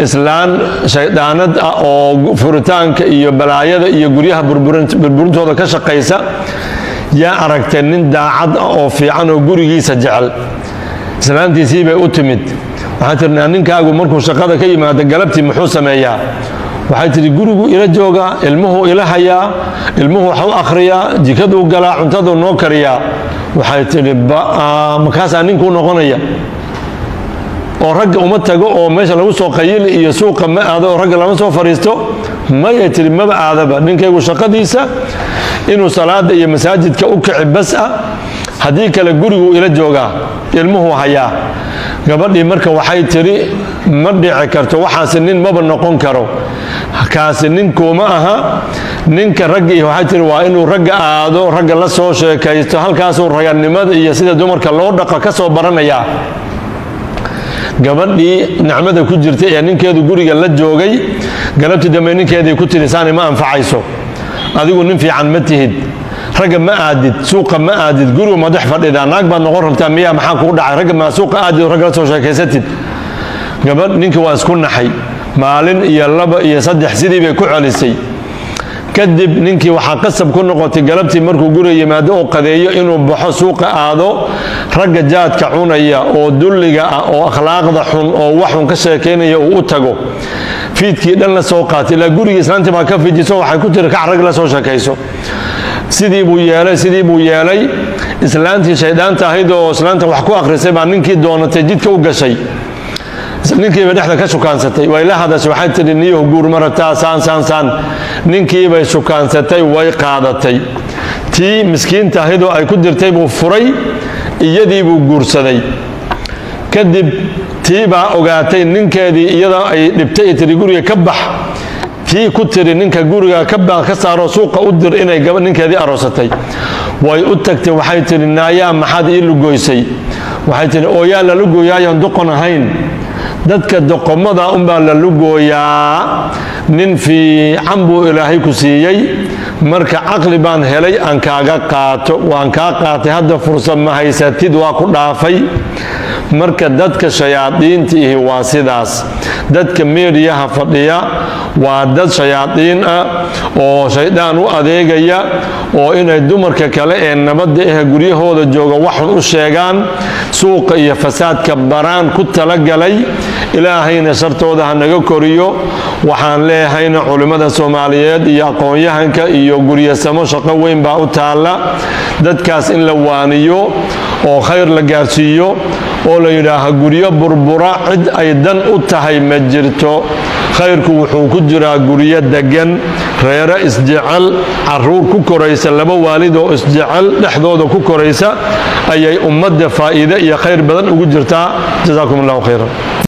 islaan shaydaanad ah oo furitaanka iyo balaayada iyo guryaha burburintooda ka shaqaysa yaa aragtay nin daacad ah oo fiican oo gurigiisa jecel islaantiisii bay u timid waxay tirnaa ninkaagu markuu shaqada ka yimaado galabtii muxuu sameeyaa waxay tiri gurigu ila jooga ilmuhu ila hayaa ilmuhu wax u akhriyaa jikaduu galaa cuntadu noo kariyaa waxay tiri markaasaa ninkuu noqonaya oo ragga uma tago oo meesha lagu soo qayili iyo suuqa ma aado oo ragga lama soo fariisto mayay tiri maba aadaba ninkaygu shaqadiisa inuu salaada iyo masaajidka u kici bas ah haddii kale gurigu ila joogaa ilmuhu hayaa gabadhii marka waxay tiri ma dhici karto waxaasi nin maba noqon karo kaasi ninkuuma aha ninka raggii waxay tiri waa inuu ragga aado ragga la soo sheekaysto halkaasuu raganimada iyo sida dumarka loo dhaqa ka soo baranayaa gabadhii nicmada ku jirtay ee ninkeedu guriga la joogay galabtii dambe ninkeedii ku tiri saani ma anfacayso adigu nin fiican ma tihid ragga ma aadid suuqa ma aadid guriga madax fadhida naag baad noqon rabtaa miyaa maxaa kugu dhacay ragga ma suuqa aadid ragga la soo sheekaysatid gabadh ninkii waa isku naxay maalin iyo laba iyo saddex sidii bay ku celisay kadib ninkii waxaa qasab ku noqotay galabtii markuu guriga yimaado oo qadeeyo inuu baxo suuqa aado ragga jaadka cunaya oo dulliga ah oo akhlaaqda xun oo waxun ka sheekaynaya uu u tago fiidkii dhan la soo qaatay ilaa gurigii islaantii baa ka fijiso waxay ku tiri kac rag la soo sheekayso sidii buu yeelay islaantii shaydaanta ahayd oo islaanta wax ku akhrisay baa ninkii doonatay jidka u gashay ninkiibay dhexda ka shukaansatay way la hadashay waxay tidhi niyow guur ma rabtaa saan ninkiibay shukaansatay way qaadatay tii miskiinta ahaydoo ay ku dirtay buu furay iyadii buu guursaday kadib tii baa ogaatay ninkeedii iyadoo ay dhibtay ay tiri guriga ka bax tii ku tiri ninka guriga ka saaroo suuqa u dir inay ninkeedii aroosatay way u tagtay waxay tiri naayaa maxaad ii lugoysay waxay tiri ooyaa la lugooyaayoon doqon ahayn dadka doqomada unbaa la lugooyaa nin fiican buu ilaahay ku siiyey marka caqli baan helay aan kaaga qaato waan kaa qaatay hadda fursad ma haysatid waa ku dhaafay marka dadka shayaadiinta ihi waa sidaas dadka meediyaha fadhiya waa dad shayaadiin ah oo shaydaan u adeegaya oo inay dumarka kale ee nabadda ah guryahooda jooga waxun u sheegaan suuqa iyo fasaadka baraan ku talagalay ilaahayna shartooda ha naga koriyo waxaan leehayna culimmada Soomaaliyeed iyo aqoon-yahanka iyo guryasamo shaqo weyn baa u taala dadkaas in la waaniyo oo khayr la gaarsiiyo oo la yidhaaha guryo burbura cid ay dan u tahay ma jirto khayrku wuxuu ku jiraa guryo degan reero isjecel caruur ku koraysa laba waalid oo isjecel dhexdooda ku koraysa ayay ummadda faa'iido iyo khayr badan ugu jirtaa jazaakumullahu khayran